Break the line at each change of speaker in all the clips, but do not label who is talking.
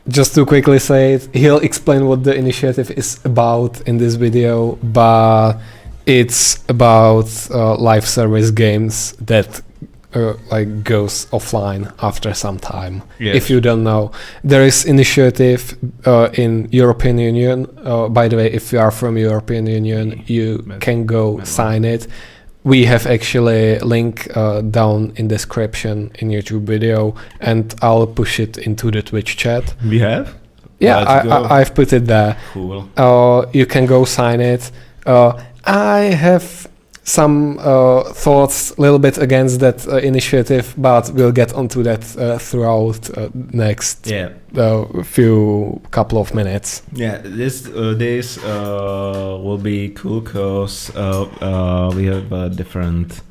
just to quickly say it, he'll explain what the initiative is about in this video, but it's about live service games that like goes offline after some time.
Yes.
If you don't know, there is initiative in European Union. By the way, if you are from European Union, you can go sign it. We have actually a link down in description in YouTube video, and I'll push it into the Twitch chat.
We have?
Yeah, I've put it there.
Cool.
You can go sign it. I have some thoughts a little bit against that initiative, but we'll get onto that throughout next few couple of minutes.
Yeah, this will be cool because we have different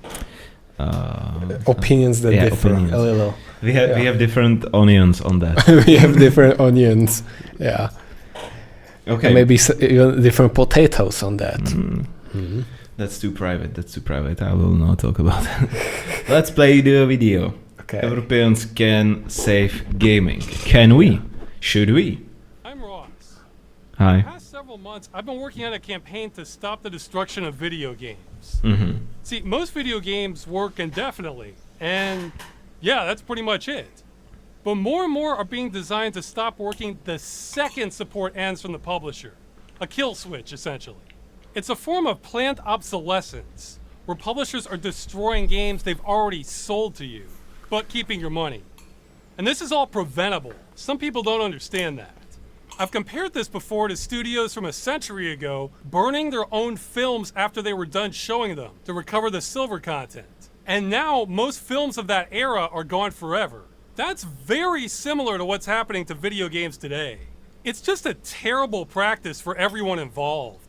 opinions that differ a little.
We have different onions on that.
We have different onions. Yeah.
Okay.
And maybe even different potatoes on that.
Mm-hmm. That's too private. I will not talk about that. Let's play the video.
Okay.
Europeans can save gaming. Can we? Should we?
I'm Ross.
Hi.
For the past several months, I've been working on a campaign to stop the destruction of video games.
Mm-hmm.
See, most video games work indefinitely, and yeah, that's pretty much it. But more and more are being designed to stop working the second support ends from the publisher. A kill switch, essentially. It's a form of planned obsolescence, where publishers are destroying games they've already sold to you, but keeping your money. And this is all preventable. Some people don't understand that. I've compared this before to studios from a century ago burning their own films after they were done showing them to recover the silver content. And now most films of that era are gone forever. That's very similar to what's happening to video games today. It's just a terrible practice for everyone involved.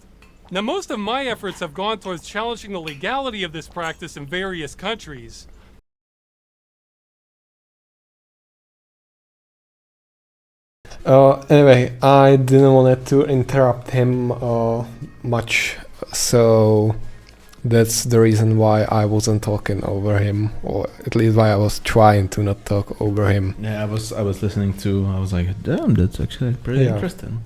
Now, most of my efforts have gone towards challenging the legality of this practice in various countries.
Anyway, I didn't want to interrupt him much, so that's the reason why I wasn't talking over him, or at least why I was trying to not talk over him.
Yeah, I was listening to. I was like, damn, that's actually pretty interesting.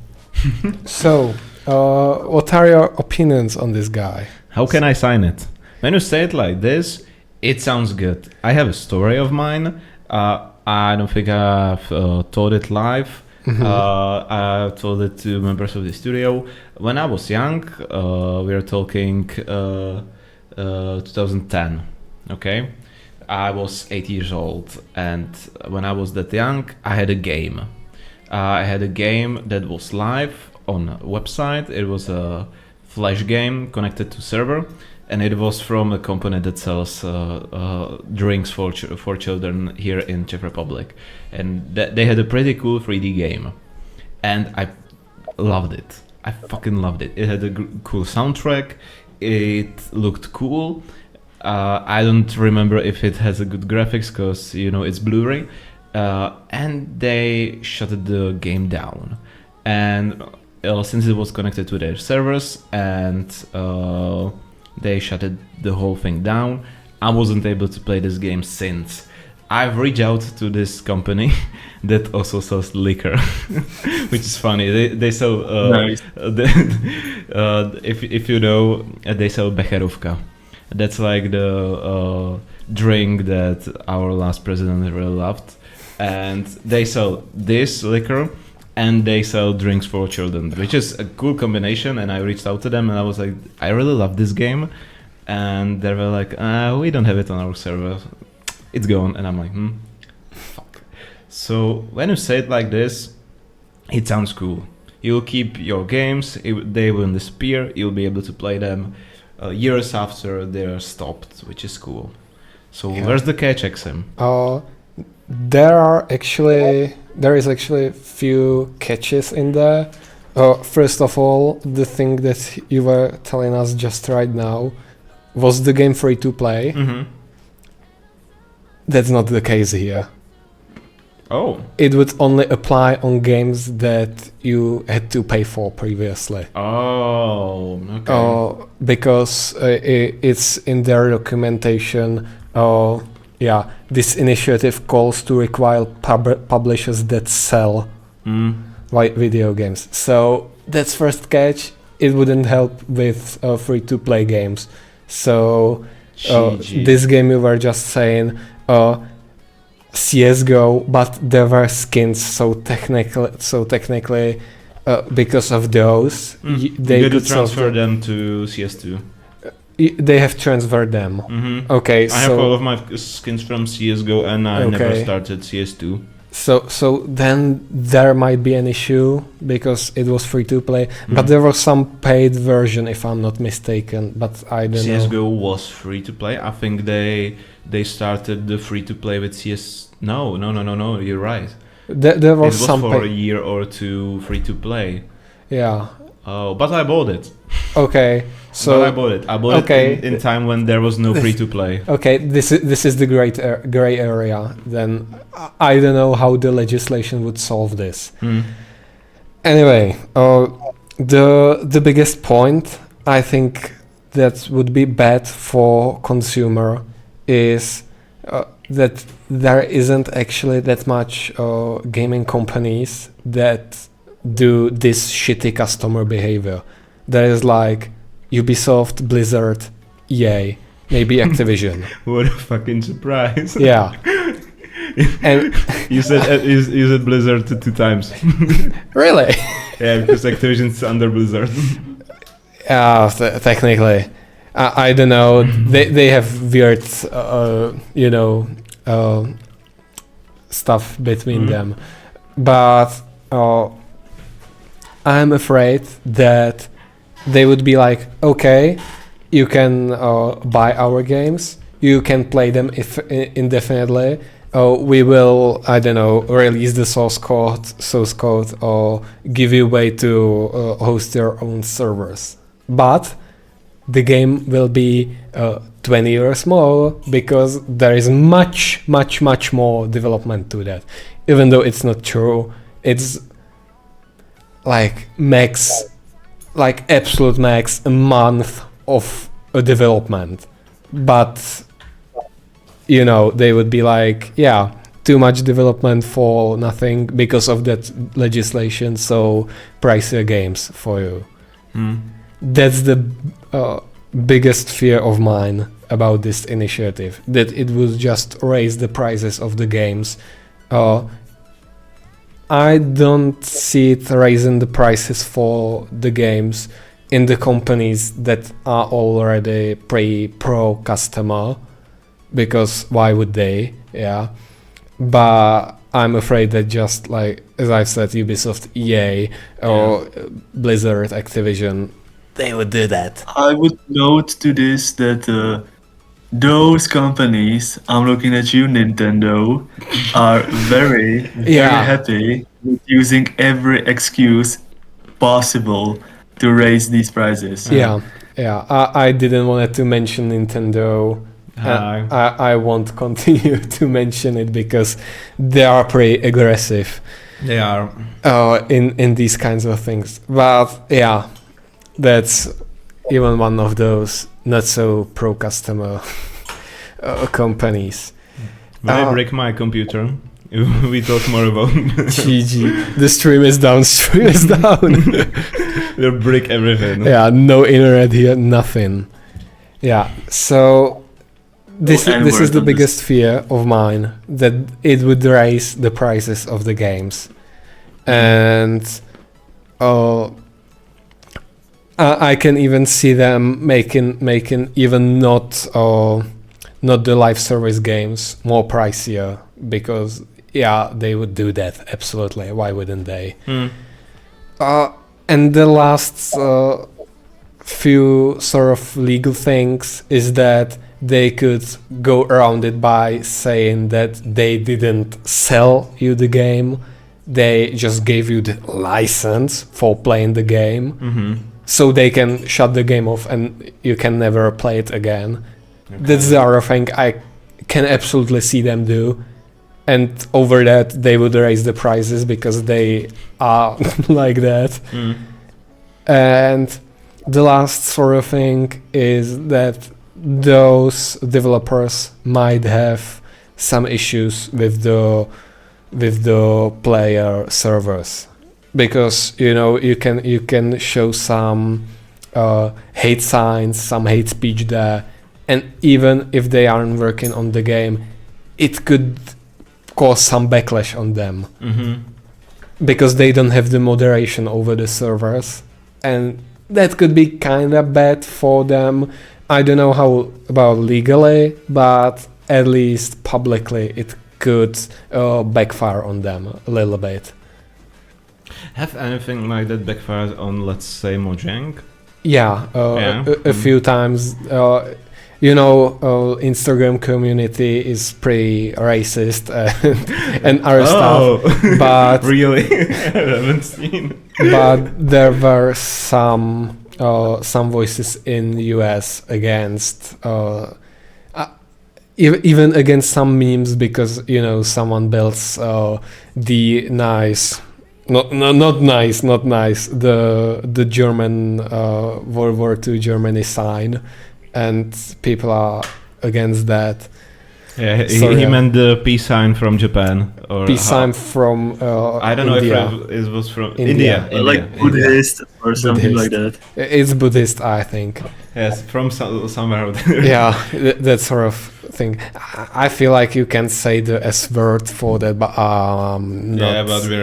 So, what are your opinions on this guy?
How can I sign it? When you say it like this, it sounds good. I have a story of mine. I don't think I've told it live.
Mm-hmm.
I told it to members of the studio. When I was young, we are talking 2010, okay? I was 8 years old, and when I was that young, I had a game. I had a game that was live on a website. It was a flash game connected to server, and it was from a company that sells drinks for children here in Czech Republic. And they had a pretty cool 3D game, and I loved it. I fucking loved it. It had a cool soundtrack. It looked cool. I don't remember if it has a good graphics because it's blurry. And they shut the game down. And since it was connected to their servers, and they shut the whole thing down, I wasn't able to play this game since. I've reached out to this company that also sells liquor, which is funny. They sell
nice.
If you know, they sell becherovka. That's like the drink that our last president really loved, and they sell this liquor and they sell drinks for children, which is a cool combination. And I reached out to them and I was like, I really love this game, and they were like, we don't have it on our server. It's gone. And I'm like, fuck. So when you say it like this, it sounds cool. You'll keep your games, they will disappear, you'll be able to play them years after they're stopped, which is cool. So where's the catch, XM?
There is actually a few catches in there. First of all, the thing that you were telling us just right now, was the game free to play?
Mm-hmm.
That's not the case here.
Oh.
It would only apply on games that you had to pay for previously.
Oh, okay.
Because it's in their documentation. This initiative calls to require publishers that sell video games. So that's first catch. It wouldn't help with free-to-play games. So this game you were just saying, CS:GO, but there were skins. So technically, because of those, they could
transfer them to CS2.
They have transferred them. Okay,
I have all of my skins from CS:GO, and I never started CS2.
So then there might be an issue because it was free to play, but there was some paid version, if I'm not mistaken. But I don't know.
CS:GO was free to play. I think they started the free to play with CS. No. You're right.
There was some
for a year or two free to play.
Yeah.
Oh, but I bought it.
Okay. So
but I bought it. I bought it in time when there was no free to play.
Okay, this is the gray area. Then I don't know how the legislation would solve this. Anyway, the biggest point I think that would be bad for consumer is that there isn't actually that much gaming companies that do this shitty customer behavior. There is like Ubisoft, Blizzard, EA, maybe Activision.
What a fucking surprise!
Yeah, and
you said Blizzard 2 times.
Really?
Yeah, because Activision's under Blizzard.
Technically, I don't know. They have weird, stuff between them, but I'm afraid that they would be like, okay, you can buy our games, you can play them indefinitely. We will, I don't know, release the source code, or give you a way to host your own servers. But the game will be 20 years more because there is much more development to that. Even though it's not true, it's like absolute max a month of a development. But they would be like, yeah, too much development for nothing because of that legislation, so pricier games for you. That's the biggest fear of mine about this initiative, that it would just raise the prices of the games. I don't see it raising the prices for the games in the companies that are already pro customer, because why would they? Yeah. But I'm afraid that just like, as I said, Ubisoft, EA, or Blizzard, Activision, they would do that.
I would note to this that those companies, I'm looking at you, Nintendo, are very happy with using every excuse possible to raise these prices.
Yeah. I didn't want to mention Nintendo. I won't continue to mention it because they are pretty aggressive.
They are.
In these kinds of things. But yeah, that's even one of those not so pro customer companies.
When I break my computer, we talk more about
GG. The stream is down.
They'll break everything.
Yeah, no internet here, nothing. Yeah, so this is the biggest fear of mine, that it would raise the prices of the games. And I can even see them making even not the live service games more pricier, because they would do that, absolutely. Why wouldn't they? And the last few sort of legal things is that they could go around it by saying that they didn't sell you the game, they just gave you the license for playing the game. So they can shut the game off and you can never play it again. Okay. That's the other thing I can absolutely see them do. And over that, they would raise the prices because they are like that. And the last sort of thing is that those developers might have some issues with the with the player servers, because you can show some hate signs, some hate speech there, and even if they aren't working on the game, it could cause some backlash on them because they don't have the moderation over the servers, and that could be kind of bad for them. I don't know how about legally, but at least publicly it could backfire on them a little bit.
Have anything like that backfired on, let's say, Mojang?
Yeah, a few times. Instagram community is pretty racist and other stuff. But
really, I haven't seen.
But there were some voices in the US against. Even against some memes, because someone builds the nice, not nice, the German World War II Germany sign, and people are against that.
Yeah, he meant the peace sign from Japan, or
peace sign from
I don't
India.
know if it was from
India.
India.
Buddhist or something like that.
It's Buddhist, I think.
Yes, from somewhere out there.
Yeah, that sort of thing. I feel like you can say the S word for that, but
yeah, but we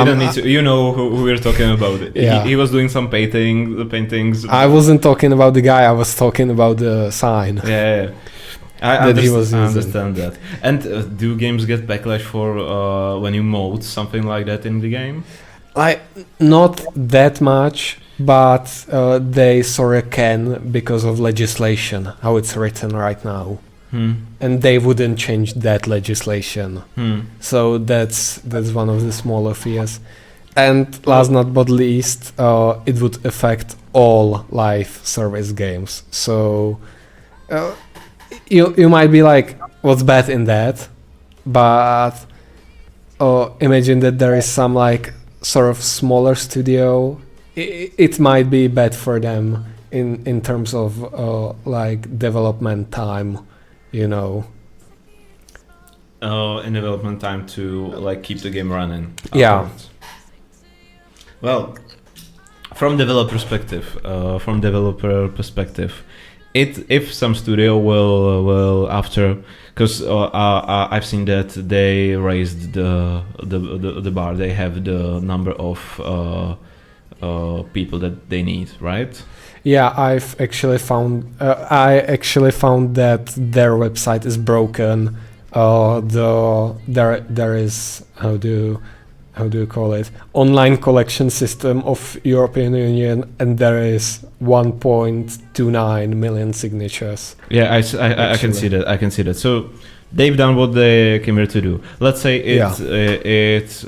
don't need to. You know who we're talking about.
Yeah.
He was doing some paintings.
I wasn't talking about the guy. I was talking about the sign.
Yeah. I understand that. And do games get backlash for when you mode something like that in the game?
Like, not that much, but they sort of can because of legislation, how it's written right now. And they wouldn't change that legislation. So that's one of the smaller fears. And last not but least, it would affect all live service games. So you might be like, what's bad in that? But imagine that there is some like sort of smaller studio. It might be bad for them in terms of like development time, in
development time to like keep the game running.
Yeah.
Afterwards. Well, from developer perspective, if some studio will after, because I've seen that they raised the bar. They have the number of people that they need, right?
Yeah, I actually found that their website is broken. There is, how do you call it, online collection system of European Union, and there is 1.29 million signatures.
Yeah, I can see that. I can see that. So they've done what they came here to do. Let's say it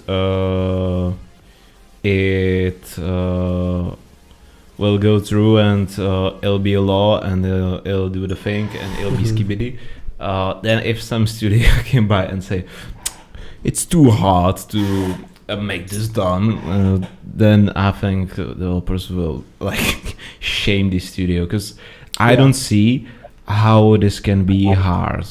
will go through and it'll be a law, and it'll do the thing, and it'll be skibidi. Then if some studio came by and say it's too hard to make this done, then I think developers will like shame the studio, because I don't see how this can be hard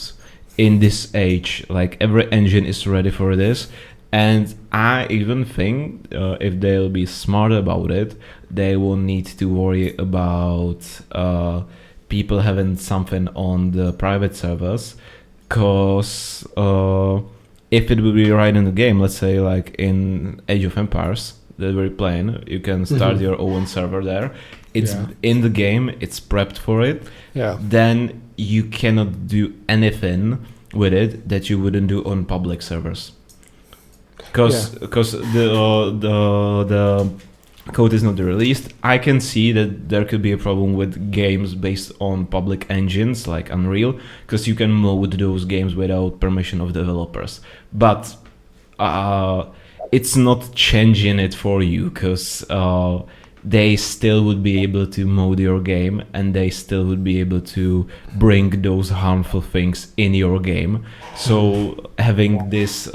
in this age. Like, every engine is ready for this, and I even think if they'll be smart about it, they won't need to worry about people having something on the private servers, because if it will be right in the game, let's say like in Age of Empires, that we're playing, you can start your own server there. It's in the game, it's prepped for it.
Yeah.
Then you cannot do anything with it that you wouldn't do on public servers. Because the code is not released. I can see that there could be a problem with games based on public engines like Unreal, because you can mod those games without permission of developers. But it's not changing it for you, because they still would be able to mod your game, and they still would be able to bring those harmful things in your game. So having this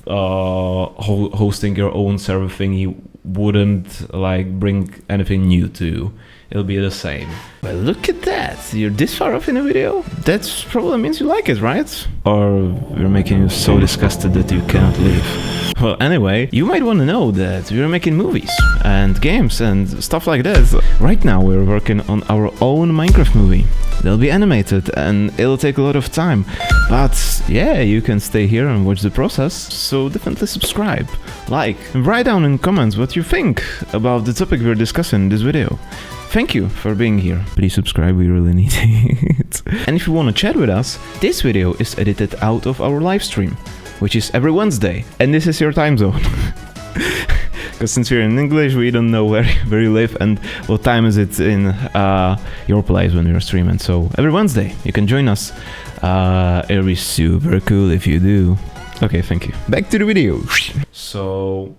hosting your own server thingy wouldn't like bring anything new to you. It'll be the same. But look at that! You're this far off in a video? That probably means you like it, right? Or we're making you so disgusted that you cannot leave. Well, anyway, you might want to know that we're making movies and games and stuff like that. Right now we're working on our own Minecraft movie. They'll be animated and it'll take a lot of time. But yeah, you can stay here and watch the process. So definitely subscribe, like, and write down in comments what you think about the topic we're discussing in this video. Thank you for being here. Please subscribe, we really need it. And if you want to chat with us, this video is edited out of our live stream, which is every Wednesday, and this is your time zone. Because since we're in English, we don't know where you live and what time is it in your place when you're streaming. So every Wednesday, you can join us. It'll be super cool if you do. Okay, thank you. Back to the video. So,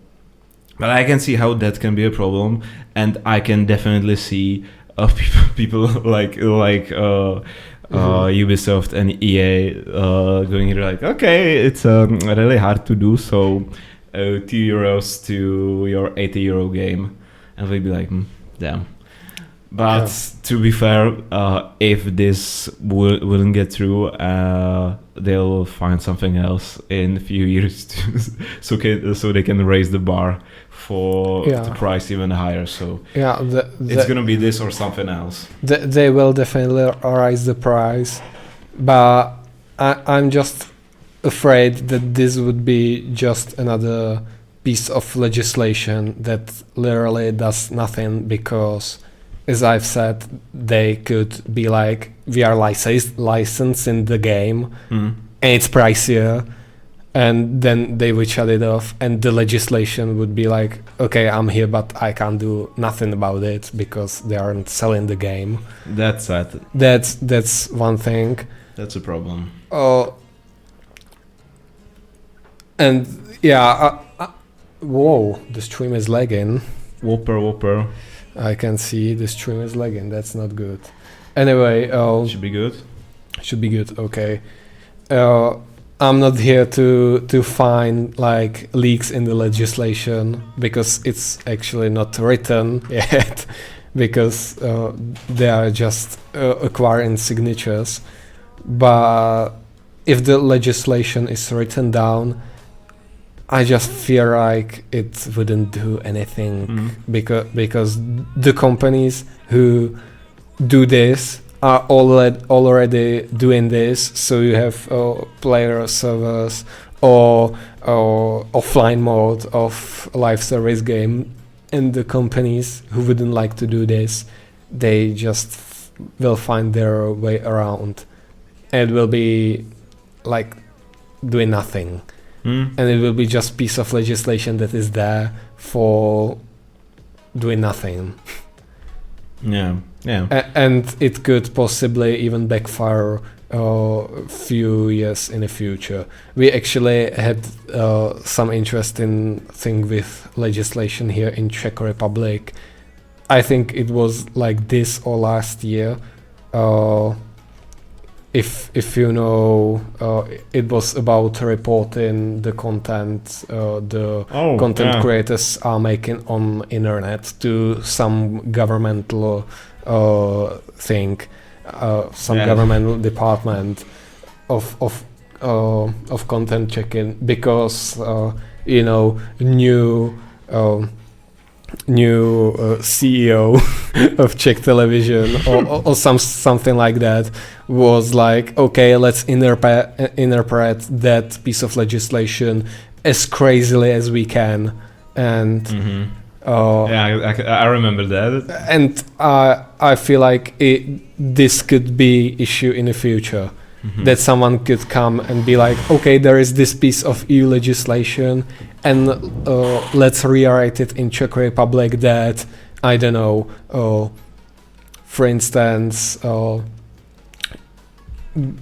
but I can see how that can be a problem, and I can definitely see people like Ubisoft and EA going here like, okay, it's really hard to do, so €2 to your €80 game, and we'll be like, damn. But to be fair, if this wouldn't get through, they'll find something else in a few years so they can raise the bar for the price even higher. So it's gonna be this or something else.
They will definitely raise the price, but I'm just afraid that this would be just another piece of legislation that literally does nothing, because, as I've said, they could be like, we are licensing the game and it's pricier, and then they would shut it off, and the legislation would be like, okay, I'm here, but I can't do nothing about it because they aren't selling the game.
That's sad.
That's one thing.
That's a problem.
And yeah, whoa, the stream is lagging.
Whopper.
I can see the stream is lagging. That's not good. Anyway,
should be good.
Should be good. Okay. I'm not here to find like leaks in the legislation, because it's actually not written yet, because they are just acquiring signatures. But if the legislation is written down, I just feel like it wouldn't do anything, because the companies who do this are already doing this. So you have player servers or offline mode of live service game, and the companies who wouldn't like to do this, they just will find their way around, and will be like doing nothing. And it will be just piece of legislation that is there for doing nothing.
Yeah.
And it could possibly even backfire a few years in the future. We actually had some interesting thing with legislation here in Czech Republic. I think it was like this or last year. If you know, it was about reporting the content content creators are making on internet to some governmental thing, some governmental department of content checking, because new CEO of Czech television or something like that was like, okay, let's interpret that piece of legislation as crazily as we can, and
I remember that,
and I feel like this could be issue in the future. That someone could come and be like, okay, there is this piece of EU legislation, and let's rewrite it in Czech Republic that, I don't know, for instance,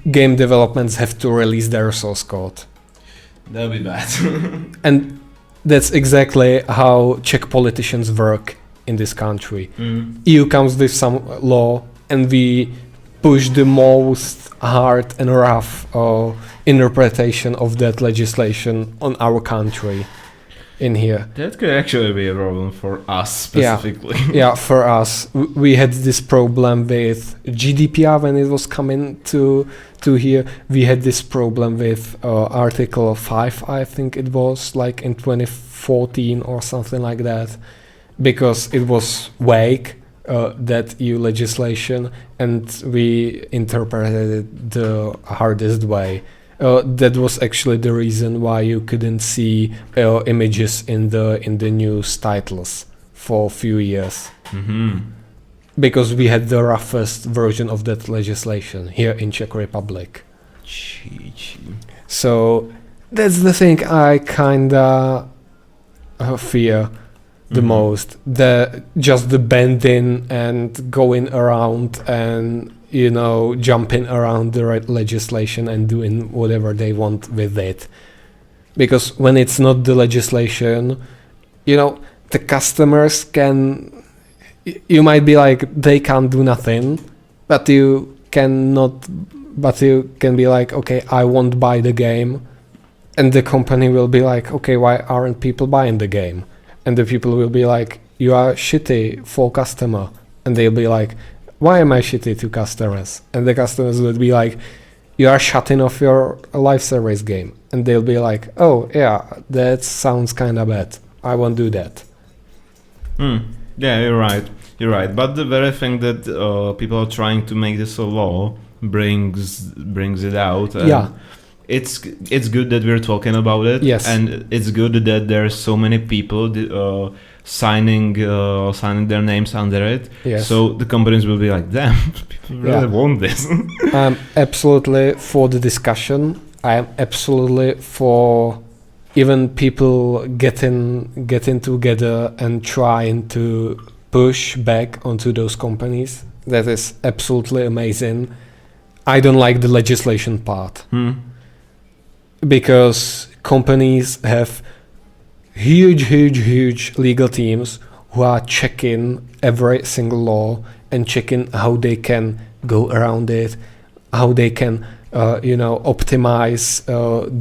game developments have to release their source code.
That'll be bad.
And that's exactly how Czech politicians work in this country. EU comes with some law, and we push the most hard and rough interpretation of that legislation on our country. in here.
That could actually be a problem for us specifically.
Yeah, for us, we had this problem with GDPR when it was coming to here. We had this problem with Article 5, I think it was, like in 2014 or something like that, because it was vague, that EU legislation, and we interpreted it the hardest way. That was actually the reason why you couldn't see images in the news titles for a few years.
Mm-hmm.
Because we had the roughest version of that legislation here in Czech Republic. So that's the thing I kinda fear the most. Just the bending and going around and jumping around the right legislation and doing whatever they want with it. Because when it's not the legislation, the customers you might be like, they can't do nothing, but you can be like, okay, I won't buy the game. And the company will be like, okay, why aren't people buying the game? And the people will be like, you are shitty for customer. And they'll be like, why am I shitty to customers? And the customers would be like, you are shutting off your live service game. And they'll be like, oh yeah, that sounds kind of bad. I won't do that.
Yeah, you're right. But the very thing that people are trying to make this a law brings it out. And it's good that we're talking about it.
Yes.
And it's good that there's so many people signing their names under it.
Yes.
So the companies will be like, damn, people really want this.
I'm absolutely for the discussion. I am absolutely for even people getting together and trying to push back onto those companies. That is absolutely amazing. I don't like the legislation part. Because companies have huge legal teams who are checking every single law and checking how they can go around it, how they can optimize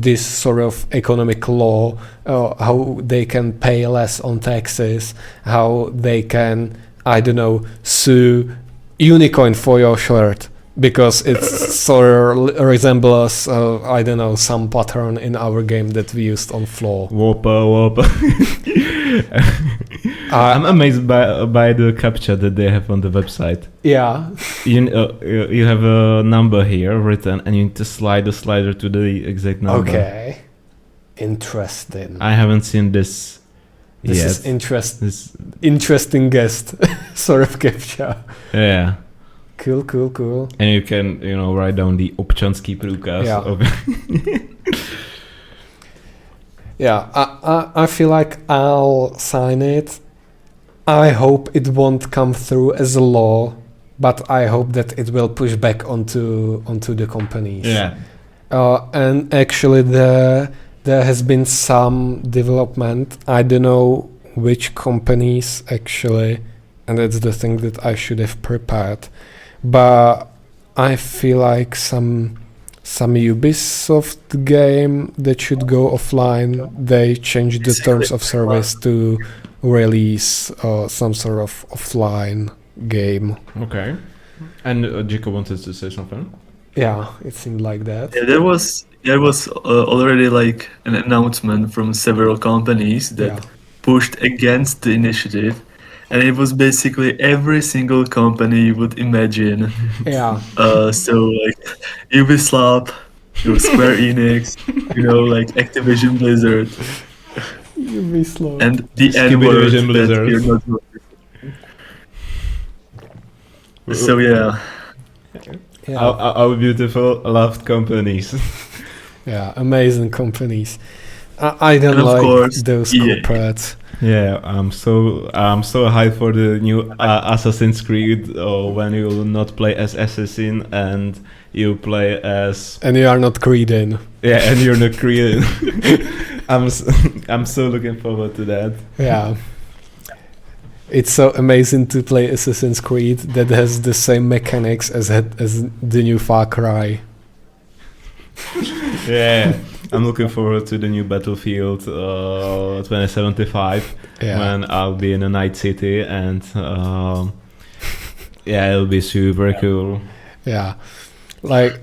this sort of economic law, how they can pay less on taxes, how they can, sue Unicorn for your shirt because it sort of resembles, some pattern in our game that we used on floor.
Whopper. I'm amazed by the captcha that they have on the website.
Yeah.
You have a number here written, and you need to slide the slider to the exact number.
Okay. Interesting.
I haven't seen this
This
yet.
is interesting guest sort of captcha.
Yeah.
Cool.
And you can, write down the občanský průkaz.
Yeah. I feel like I'll sign it. I hope it won't come through as a law, but I hope that it will push back onto the companies.
Yeah.
And actually there has been some development. I don't know which companies actually, and that's the thing that I should have prepared. But I feel like some Ubisoft game that should go offline, they changed the terms of service to release some sort of offline game.
Okay. And Jacob wanted to say something?
Yeah, it seemed like that.
Yeah, there was already like an announcement from several companies that pushed against the initiative, and it was basically every single company you would imagine.
Yeah.
So like Ubisoft, Square Enix, like Activision Blizzard,
Ubisoft,
and the N word that
Blizzard.
you're not. So yeah.
Our beautiful loved companies.
Yeah, amazing companies. I don't
And of
like
course,
those
EA.
corporates.
Yeah, I'm so hyped for the new Assassin's Creed, when you will not play as assassin and you play as
And you are not Creedin.
and you're not Korean. I'm so looking forward to that.
Yeah. It's so amazing to play Assassin's Creed that has the same mechanics as the new Far Cry.
Yeah, I'm looking forward to the new Battlefield 2075 when I'll be in a night city, and yeah, it'll be super cool.
Yeah, like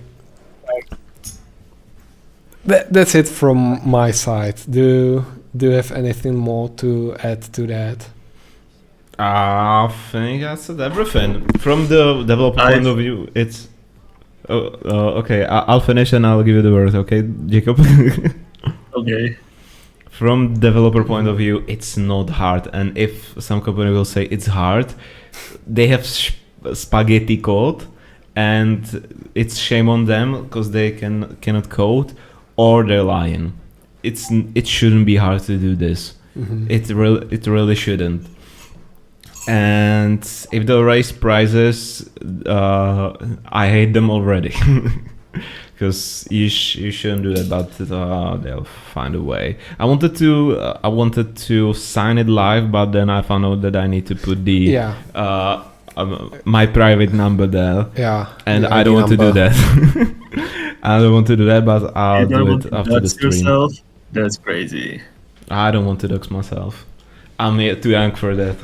that's it from my side. Do you have anything more to add to that?
I think that's everything. From the developer point of view, it's... okay, I'll finish and I'll give you the word, okay, Jacob?
Okay.
From developer point of view, it's not hard. And if some company will say it's hard, they have spaghetti code, and it's shame on them because they cannot code, or they're lying. It shouldn't be hard to do this.
Mm-hmm.
It really shouldn't. And if they'll raise prices, I hate them already, because you shouldn't do that. But they'll find a way. I wanted to sign it live, but then I found out that I need to put the my private number there.
Yeah,
and I don't want to do that. I don't want to do that, but I'll do it after the stream.
Yourself? That's crazy.
I don't want to dox myself. I'm too young for that.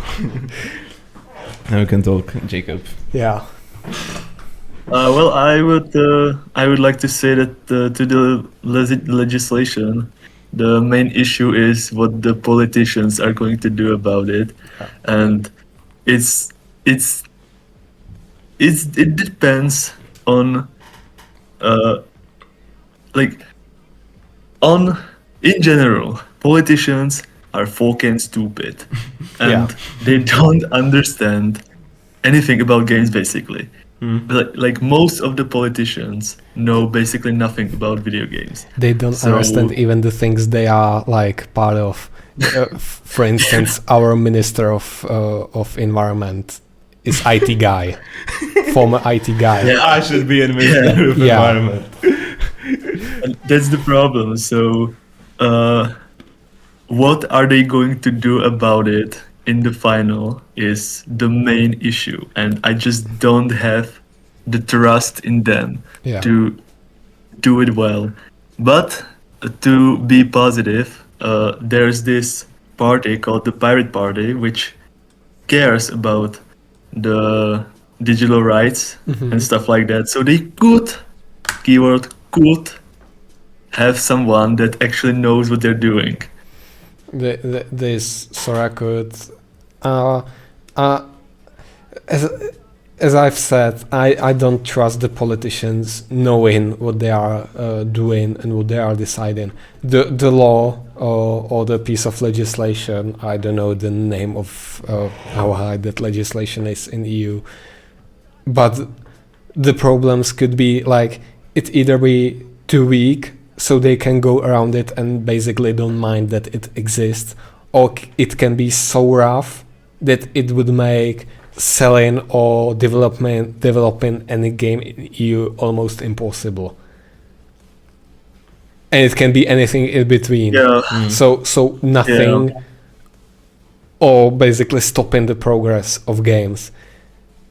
Now we can talk, Jacob.
Yeah.
Well, I would like to say that to the legislation, the main issue is what the politicians are going to do about it, and it depends on in general, politicians are fucking stupid, and they don't understand anything about games basically. Like most of the politicians know basically nothing about video games.
They don't understand even the things they are like part of. For instance, our Minister of Environment is IT guy, former IT guy.
Yeah, I should be in Minister of Environment.
And that's the problem. So, what are they going to do about it in the final is the main issue, and I just don't have the trust in them to do it well. But to be positive, there's this party called the Pirate Party, which cares about the digital rights and stuff like that. So they could have someone that actually knows what they're doing.
This Sora could, as I've said, I don't trust the politicians knowing what they are doing and what they are deciding. The law or the piece of legislation, I don't know the name of how high that legislation is in EU, but the problems could be like it either be too weak so they can go around it and basically don't mind that it exists, or it can be so rough that it would make selling or developing any game in EU almost impossible. And it can be anything in between. So nothing, or basically stopping the progress of games.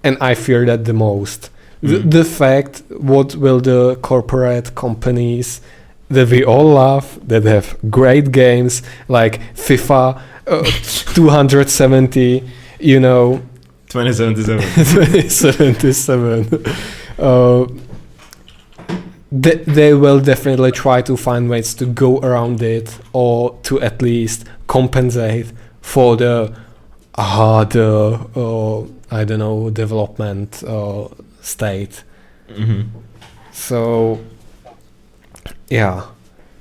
And I fear that the most. The fact, what will the corporate companies that we all love, that have great games like FIFA 270, 2077. They will definitely try to find ways to go around it, or to at least compensate for the harder, I don't know, development state. So yeah,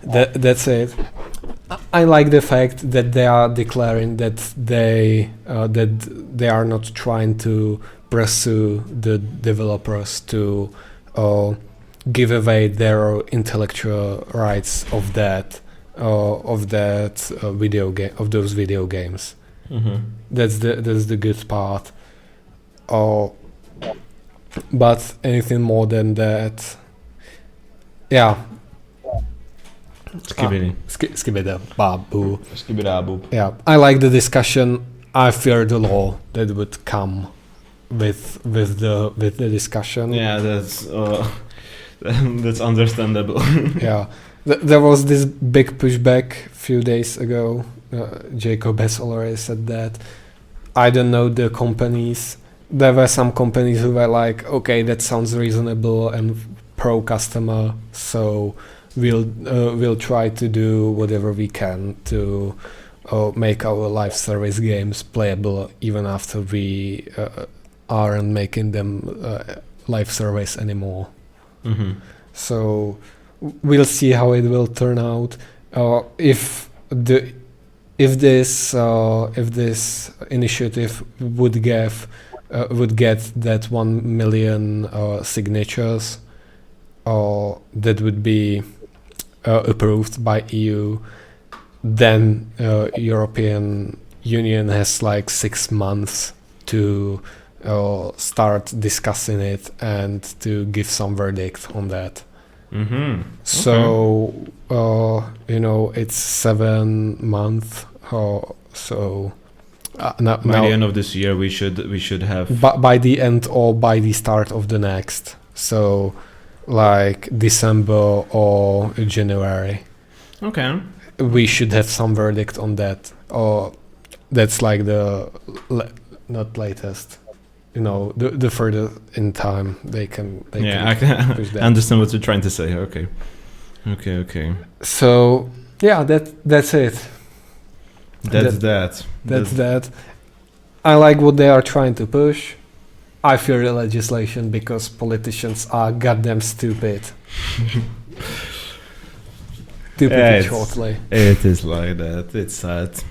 that's it. I like the fact that they are declaring that they are not trying to pursue the developers to give away their intellectual rights of video game, of those video games. That's the good part. But anything more than that, Skibidi babu. Yeah, I like the discussion. I fear the law that would come with the discussion.
Yeah, that's understandable.
Yeah, There was this big pushback a few days ago. Jacob has already said that. I don't know the companies. There were some companies who were like, okay, that sounds reasonable and pro customer, so we'll try to do whatever we can to make our live service games playable even after we aren't making them live service anymore.
Mm-hmm.
So we'll see how it will turn out. If this initiative would get that 1 million signatures, that would be approved by EU, then European Union has like 6 months to start discussing it and to give some verdict on that.
Mm-hmm.
So it's 7 months. So
by the end of this year, we should have.
By the end or by the start of the next. So like December or January.
Okay.
We should have some verdict on that. Or that's like the not latest. The further in time they can
I
push that.
understand what you're trying to say. Okay.
So yeah, that's it.
That's
that. I like what they are trying to push. I fear the legislation because politicians are goddamn stupid. To put it shortly.
It is like that. It's sad.